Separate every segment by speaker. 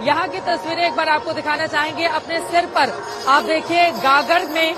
Speaker 1: यहाँ की तस्वीरें एक बार आपको दिखाना चाहेंगे। अपने सिर पर आप देखिए गागर में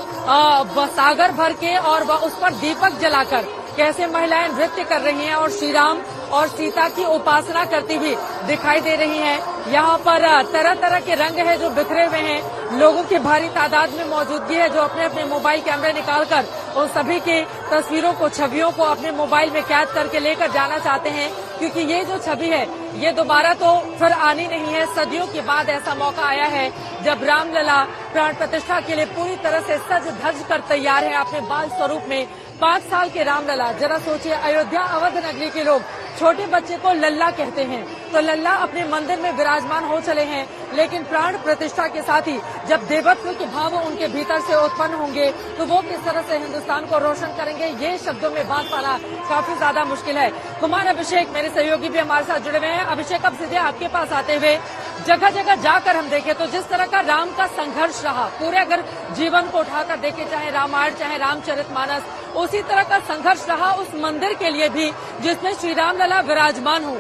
Speaker 1: सागर भर के और उस पर दीपक जलाकर कैसे महिलाएं नृत्य कर रही हैं और श्री राम और सीता की उपासना करती हुई दिखाई दे रही हैं। यहाँ पर तरह तरह के रंग है जो बिखरे हुए हैं। लोगों की भारी तादाद में मौजूदगी है जो अपने अपने मोबाइल कैमरे निकालकर उन सभी की तस्वीरों को, छवियों को अपने मोबाइल में कैद करके लेकर जाना चाहते हैं, क्योंकि ये जो छवि है ये दोबारा तो फिर आनी नहीं है। सदियों के बाद ऐसा मौका आया है जब रामलला प्राण प्रतिष्ठा के लिए पूरी तरह से सज धज कर तैयार है अपने बाल स्वरूप में। 5 साल के रामलला, जरा सोचिए, अयोध्या अवध नगरी के लोग छोटे बच्चे को लल्ला कहते हैं, तो लल्ला अपने मंदिर में विराजमान हो चले हैं। लेकिन प्राण प्रतिष्ठा के साथ ही जब देवत्व के भाव उनके भीतर से उत्पन्न होंगे तो वो किस तरह से हिंदुस्तान को रोशन करेंगे, ये शब्दों में बात पाना काफी ज्यादा मुश्किल है। कुमार अभिषेक मेरे सहयोगी भी हमारे साथ जुड़े हुए हैं। अभिषेक, अब सीधे आपके पास आते हुए, जगह जगह जाकर हम देखें तो जिस तरह का राम का संघर्ष रहा, पूरे अगर जीवन को उठाकर देखें, चाहे रामायण चाहे रामचरितमानस, उसी तरह का संघर्ष रहा उस मंदिर के लिए भी जिसमें श्री रामलला विराजमान हो।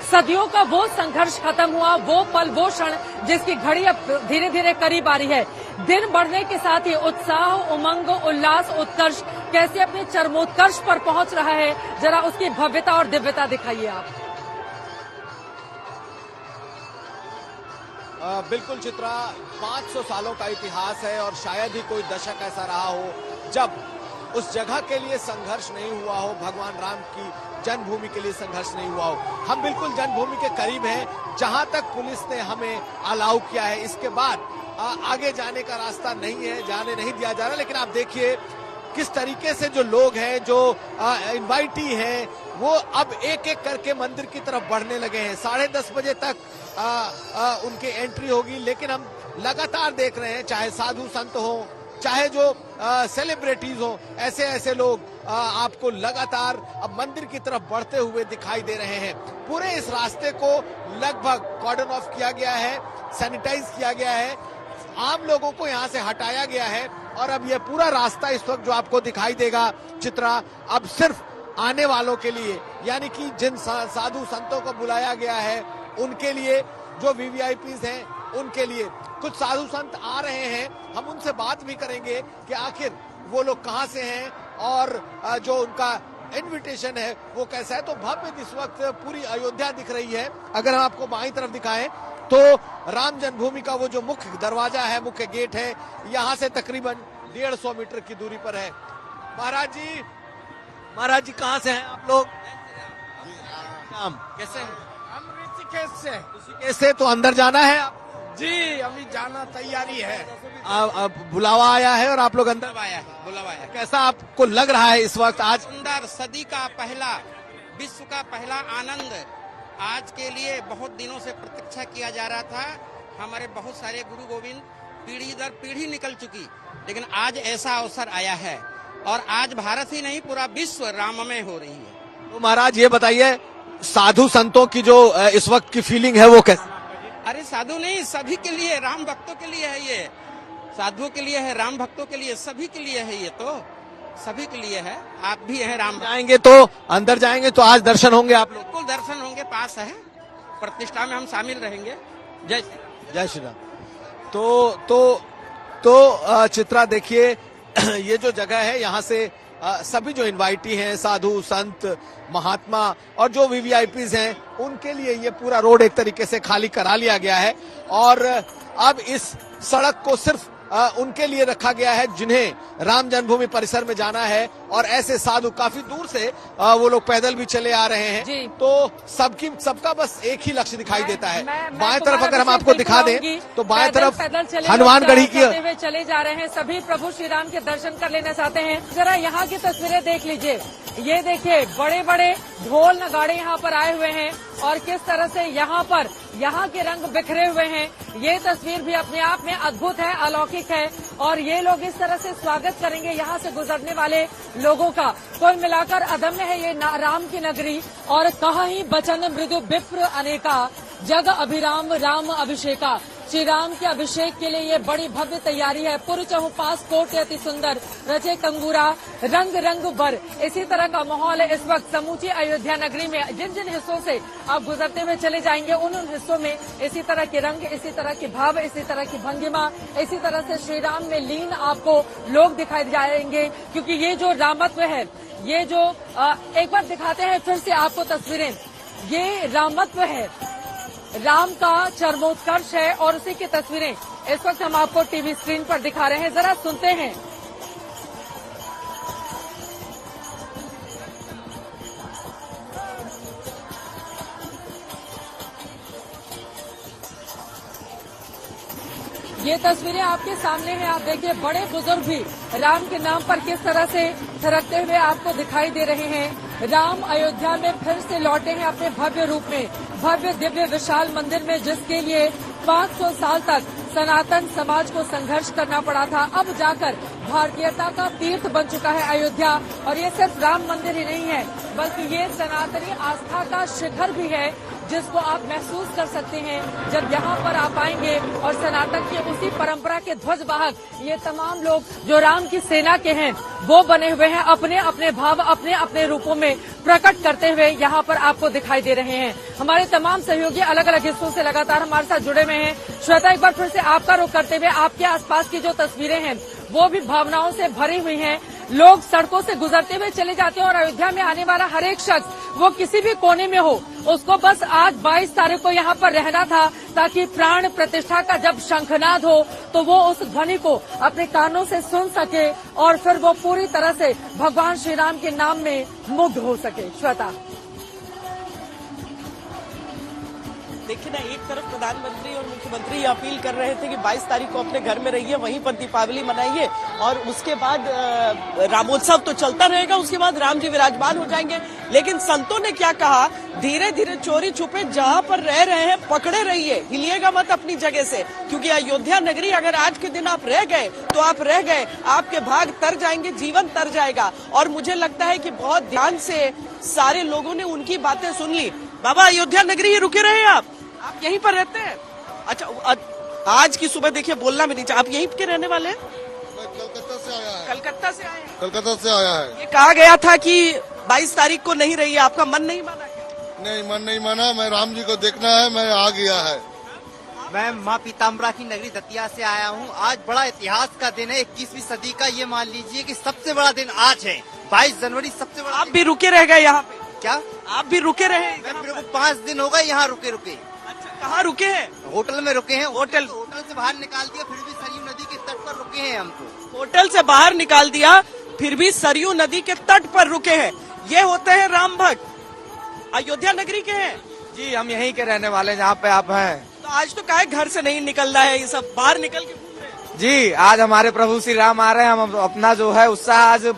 Speaker 1: सदियों का वो संघर्ष खत्म हुआ, वो पल, वो क्षण जिसकी घड़ी अब धीरे धीरे करीब आ रही है। दिन बढ़ने के साथ ही उत्साह, उमंग, उल्लास, उत्कर्ष कैसे अपने चरमोत्कर्ष पर पहुंच रहा है, जरा उसकी भव्यता और दिव्यता दिखाइए आप।
Speaker 2: बिल्कुल चित्रा, 500 सालों का इतिहास है और शायद ही कोई दशक ऐसा रहा हो जब उस जगह के लिए संघर्ष नहीं हुआ हो, भगवान राम की जन्मभूमि के लिए संघर्ष नहीं हुआ हो। हम बिल्कुल जन्मभूमि के करीब हैं, जहां तक पुलिस ने हमें अलाउ किया है। इसके बाद आगे जाने का रास्ता नहीं है, जाने नहीं दिया जा रहा। लेकिन आप देखिए किस तरीके से जो लोग हैं, जो इनवाइटी हैं, वो अब एक एक करके मंदिर की तरफ बढ़ने लगे हैं। 10:30 बजे तक उनकी एंट्री होगी, लेकिन हम लगातार देख रहे हैं, चाहे साधु संत हो, चाहे जो सेलिब्रिटीज हो, ऐसे ऐसे लोग आपको लगातार अब मंदिर की तरफ बढ़ते हुए दिखाई दे रहे हैं। पूरे इस रास्ते को लगभग कॉर्डन ऑफ किया गया है, सैनिटाइज किया गया है, आम लोगों को यहाँ से हटाया गया है और अब यह पूरा रास्ता इस वक्त जो आपको दिखाई देगा चित्रा, अब सिर्फ आने वालों के लिए, यानी कि जिन साधु संतों को बुलाया गया है उनके लिए, जो वीवीआईपीज हैं उनके लिए। कुछ साधु संत आ रहे हैं, हम उनसे बात भी करेंगे कि आखिर वो लोग कहां से हैं और जो उनका इनविटेशन है वो कैसा है। तो भव्य इस वक्त पूरी अयोध्या दिख रही है। अगर हम आपको बाईं तरफ दिखाएं तो राम जन्मभूमि का वो जो मुख्य दरवाजा है, मुख्य गेट है, यहाँ से तकरीबन 150 मीटर की दूरी पर है। महाराज जी कहाँ से हैं आप लोग? नाम कैसे हैं?
Speaker 3: हम ऋषिकेश
Speaker 2: से तो अंदर जाना है आप?
Speaker 3: जी, अभी जाना तैयारी है।
Speaker 2: बुलावा आया है और आप लोग अंदर
Speaker 4: आया है, बुलावा आया है।
Speaker 2: कैसा आपको लग रहा है इस वक्त? आज
Speaker 4: सुंदर, सदी का पहला, विश्व का पहला आनंद आज के लिए बहुत दिनों से प्रतीक्षा किया जा रहा था। हमारे बहुत सारे गुरु गोविंद पीढ़ी दर पीढ़ी निकल चुकी, लेकिन आज ऐसा अवसर आया है और आज भारत ही नहीं पूरा विश्व राममय हो रही है।
Speaker 2: तो महाराज ये बताइए, साधु संतों की जो इस वक्त की फीलिंग है वो कैसी?
Speaker 4: अरे साधु नहीं, सभी के लिए, राम भक्तों के लिए है ये। साधुओं के लिए है, राम भक्तों के लिए, सभी के लिए है, ये तो सभी के लिए है। आप भी हैं राम
Speaker 2: जाएंगे तो अंदर जाएंगे तो आज दर्शन होंगे आप लोग?
Speaker 4: बिल्कुल दर्शन होंगे, पास है, प्रतिष्ठा में हम शामिल रहेंगे।
Speaker 2: जय श्री राम। तो चित्रा देखिए, ये जो जगह है यहाँ से सभी जो इनवाइटी हैं, साधु संत महात्मा और जो वीवीआईपीज हैं, उनके लिए ये पूरा रोड एक तरीके से खाली करा लिया गया है और अब इस सड़क को सिर्फ उनके लिए रखा गया है जिन्हें राम जन्मभूमि परिसर में जाना है। और ऐसे साधु काफी दूर से वो लोग पैदल भी चले आ रहे हैं, तो सबका बस एक ही लक्ष्य दिखाई देता है। बाएं तरफ अगर हम आपको दिखा दें तो बाएं तरफ हनुमानगढ़ी की
Speaker 1: चले जा रहे हैं, सभी प्रभु श्री राम के दर्शन कर लेना चाहते हैं। जरा यहाँ की तस्वीरें देख लीजिए, ये देखिए बड़े बड़े ढोल नगाड़े यहाँ पर आए हुए हैं और किस तरह से यहाँ के रंग बिखरे हुए हैं। ये तस्वीर भी अपने आप में अद्भुत है, अलौकिक है और ये लोग इस तरह से स्वागत करेंगे यहाँ से गुजरने वाले लोगों का। कुल मिलाकर अदम्य है ये राम की नगरी और कहीं बचन मृदु विप्र अनेका, जग अभिराम राम अभिषेका। श्री राम के अभिषेक के लिए ये बड़ी भव्य तैयारी है। पूर्व चहुपास कोट अति सुंदर, रचे कंगूरा, रंग रंग भर, इसी तरह का माहौल है इस वक्त समूची अयोध्या नगरी में। जिन जिन हिस्सों से आप गुजरते हुए चले जाएंगे उन हिस्सों में इसी तरह के रंग, इसी तरह के भाव, इसी तरह की भंगिमा, इसी तरह से श्री राम में लीन आपको लोग दिखाई जाएंगे। क्योंकि ये जो रामत्व है, ये जो एक बार दिखाते हैं फिर से आपको तस्वीरें, ये रामत्व है, राम का चरमोत्कर्ष है और उसी की तस्वीरें इस वक्त हम आपको टीवी स्क्रीन पर दिखा रहे हैं। जरा सुनते हैं। ये तस्वीरें आपके सामने हैं। आप देखिए बड़े बुजुर्ग भी राम के नाम पर किस तरह से थिरकते हुए आपको दिखाई दे रहे हैं। राम अयोध्या में फिर से लौटे हैं अपने भव्य रूप में, भव्य दिव्य विशाल मंदिर में, जिसके लिए 500 साल तक सनातन समाज को संघर्ष करना पड़ा था। अब जाकर भारतीयता का तीर्थ बन चुका है अयोध्या। और ये सिर्फ राम मंदिर ही नहीं है, बल्कि ये सनातनी आस्था का शिखर भी है, जिसको आप महसूस कर सकते हैं जब यहाँ पर आप आएंगे। और सनातन की उसी परंपरा के ध्वजवाहक ये तमाम लोग जो राम की सेना के हैं वो बने हुए हैं, अपने अपने भाव अपने अपने रूपों में प्रकट करते हुए यहाँ पर आपको दिखाई दे रहे हैं। हमारे तमाम सहयोगी अलग अलग हिस्सों से लगातार हमारे साथ जुड़े हुए हैं। श्वेता, एक बार फिर से आपका रुख करते हुए, आपके आसपास की जो तस्वीरें हैं वो भी भावनाओं से भरी हुई हैं। लोग सड़कों से गुजरते हुए चले जाते हैं और अयोध्या में आने वाला हर एक शख्स, वो किसी भी कोने में हो, उसको बस आज 22 तारीख को यहाँ पर रहना था, ताकि प्राण प्रतिष्ठा का जब शंखनाद हो तो वो उस ध्वनि को अपने कानों से सुन सके और फिर वो पूरी तरह से भगवान श्री राम के नाम में मुग्ध हो सके। श्वेता,
Speaker 5: देखिए ना, एक तरफ प्रधानमंत्री और मुख्यमंत्री ये अपील कर रहे थे कि 22 तारीख को अपने घर में रहिए, वहीं पर दीपावली मनाइए और उसके बाद रामोत्सव तो चलता रहेगा, उसके बाद राम जी विराजमान हो जाएंगे। लेकिन संतों ने क्या कहा, धीरे धीरे चोरी छुपे जहां पर रह रहे हैं पकड़े रहिए, हिलिएगा मत अपनी जगह से, क्योंकि अयोध्या नगरी अगर आज के दिन आप रह गए तो आप रह गए, आपके भाग तर जाएंगे, जीवन तर जाएगा। और मुझे लगता है कि बहुत ध्यान से सारे लोगों ने उनकी बातें सुन ली। बाबा, अयोध्या नगरी रुके रहे आप यहीं पर रहते हैं? अच्छा, आज की सुबह देखिए बोलना भी नहीं चाहिए, आप यहीं के रहने वाले हैं?
Speaker 6: कलकत्ता से आया है।
Speaker 5: कलकत्ता से आए हैं?
Speaker 6: कलकत्ता से आया है।
Speaker 5: ये कहा गया था कि 22 तारीख को नहीं रही, आपका मन नहीं माना क्या?
Speaker 6: नहीं, मन नहीं माना, मैं राम जी को देखना है, मैं आ गया है।
Speaker 7: मैं माँ पीताम्बरा की नगरी दतिया से आया हूँ। आज बड़ा इतिहास का दिन है, 21वीं सदी का। ये मान लीजिए कि सबसे बड़ा दिन आज है, 22 जनवरी सबसे बड़ा।
Speaker 5: आप भी रुके रह गए यहाँ पे?
Speaker 7: क्या
Speaker 5: आप भी रुके रहे?
Speaker 7: मेरे को 5 दिन हो गए यहाँ रुके।
Speaker 5: अच्छा, कहाँ रुके हैं?
Speaker 7: होटल में रुके हैं।
Speaker 5: होटल
Speaker 7: से बाहर निकाल दिया, फिर भी सरयू नदी के तट पर रुके हैं हमको।
Speaker 5: होटल से बाहर निकाल दिया, फिर भी सरयू नदी के तट पर रुके हैं। ये होते हैं राम भक्त, अयोध्या नगरी के हैं।
Speaker 3: जी, हम यहीं के रहने वाले जहाँ पे आप हैं।
Speaker 5: तो आज तो काहे घर से नहीं निकल रहा है, ये सब बाहर निकल के घूम रहे हैं?
Speaker 3: जी, आज हमारे प्रभु श्री राम आ रहे हैं। हम अपना जो है उत्साह आज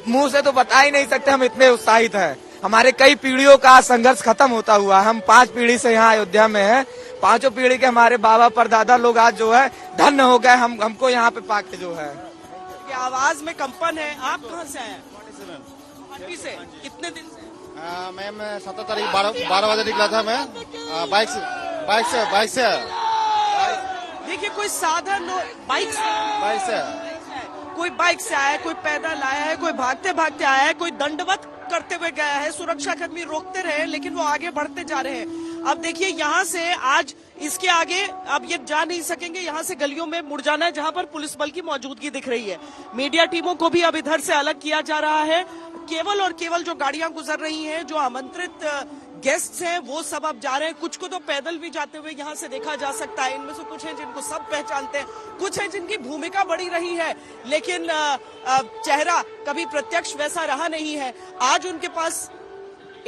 Speaker 3: मुंह से तो बता ही नहीं सकते, हम इतने उत्साहित हैं। हमारे कई पीढ़ियों का संघर्ष खत्म होता हुआ, हम 5 पीढ़ी से यहाँ अयोध्या में हैं। 5 पीढ़ी के हमारे बाबा परदादा लोग आज जो है धन्य हो गए हमको यहाँ पे पाके जो है।
Speaker 5: आवाज में कंपन है। आप कहाँ से आए? से कितने दिन से?
Speaker 6: मैं 17 तारीख 12 बजे निकला था। मैं बाइक से
Speaker 5: देखिए, कोई साधन बाइक से कोई बाइक से आया है, कोई पैदल आया है, कोई भागते भागते आया है, कोई दंडवत करते हुए गया है। सुरक्षा कर्मी रोकते रहे लेकिन वो आगे बढ़ते जा रहे हैं। अब देखिए, यहाँ से आज इसके आगे अब ये जा नहीं सकेंगे, यहाँ से गलियों में मुड़ जाना है जहाँ पर पुलिस बल की मौजूदगी दिख रही है। मीडिया टीमों को भी अब इधर से अलग किया जा रहा है। केवल और केवल जो गाड़ियां गुजर रही हैं, जो आमंत्रित गेस्ट्स हैं, वो सब अब जा रहे हैं। कुछ को तो पैदल भी जाते हुए यहाँ से देखा जा सकता है। इनमें से कुछ हैं जिनको सब पहचानते हैं, कुछ हैं जिनकी भूमिका बड़ी रही है लेकिन चेहरा कभी प्रत्यक्ष वैसा रहा नहीं है। आज उनके पास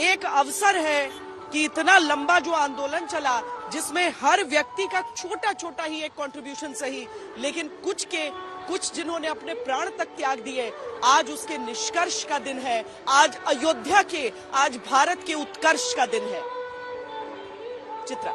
Speaker 5: एक अवसर है कि इतना लंबा जो आंदोलन चला, जिसमें हर व्यक्ति का छोटा छोटा ही एक कंट्रीब्यूशन सही, लेकिन कुछ जिन्होंने अपने प्राण तक त्याग दिए, आज उसके निष्कर्ष का दिन है। आज अयोध्या के, आज भारत के उत्कर्ष का दिन है। चित्रा।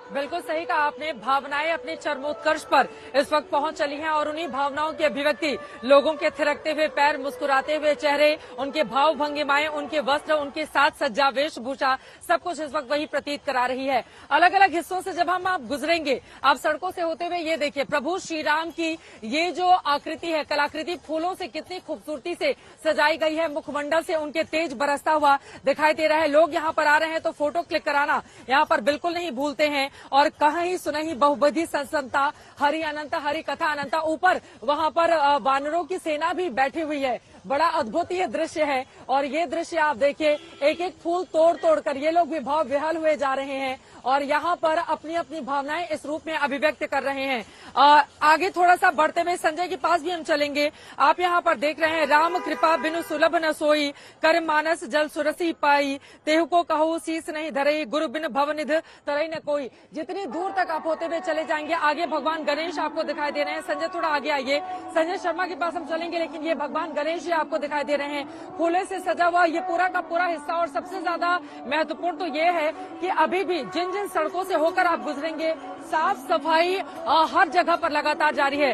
Speaker 1: बिल्कुल सही कहा आपने। भावनाएं अपने चरमोत्कर्ष पर इस वक्त पहुंच चली हैं और उन्हीं भावनाओं की अभिव्यक्ति लोगों के थिरकते हुए पैर, मुस्कुराते हुए चेहरे, उनके भाव भंगिमाएं, उनके वस्त्र, उनके साथ सज्जा, वेशभूषा, सब कुछ इस वक्त वही प्रतीत करा रही है। अलग अलग हिस्सों से जब हम आप गुजरेंगे, आप सड़कों से होते हुए, ये देखिए प्रभु श्री राम की ये जो आकृति है, कलाकृति फूलों से कितनी खूबसूरती से सजाई गई है। मुखमंडल से उनके तेज बरसता हुआ दिखाई दे रहा है। लोग यहाँ पर आ रहे हैं तो फोटो क्लिक कराना यहाँ पर बिल्कुल नहीं भूलते हैं। और कहीं सुनही बहुविधि संसंता, हरि अनंत, हरि कथा अनंता। ऊपर वहां पर वानरों की सेना भी बैठी हुई है। बड़ा अद्भुत ये दृश्य है। और ये दृश्य आप देखिए, एक एक फूल तोड़ तोड़ कर ये लोग विभाव विहल हुए जा रहे हैं और यहाँ पर अपनी अपनी भावनाएं इस रूप में अभिव्यक्त कर रहे हैं। आगे थोड़ा सा बढ़ते हुए संजय के पास भी हम चलेंगे। आप यहाँ पर देख रहे हैं, राम कृपा बिनु सुलभ न सोई, कर मानस जल सुरसी पाई, तेहु को कहूँ शीस नहीं धरई, गुरु बिन भवनिध तरई न कोई। जितनी दूर तक आप होते हुए चले जाएंगे, आगे भगवान गणेश आपको दिखाई दे रहे हैं। संजय थोड़ा आगे आइए, संजय शर्मा के पास हम चलेंगे, लेकिन ये भगवान गणेश आपको दिखाई दे रहे हैं फूले से सजा हुआ ये पूरा का पूरा हिस्सा। और सबसे ज्यादा महत्वपूर्ण तो ये है कि अभी भी जिन जिन सड़कों से होकर आप गुजरेंगे, साफ सफाई हर जगह पर लगातार जारी है।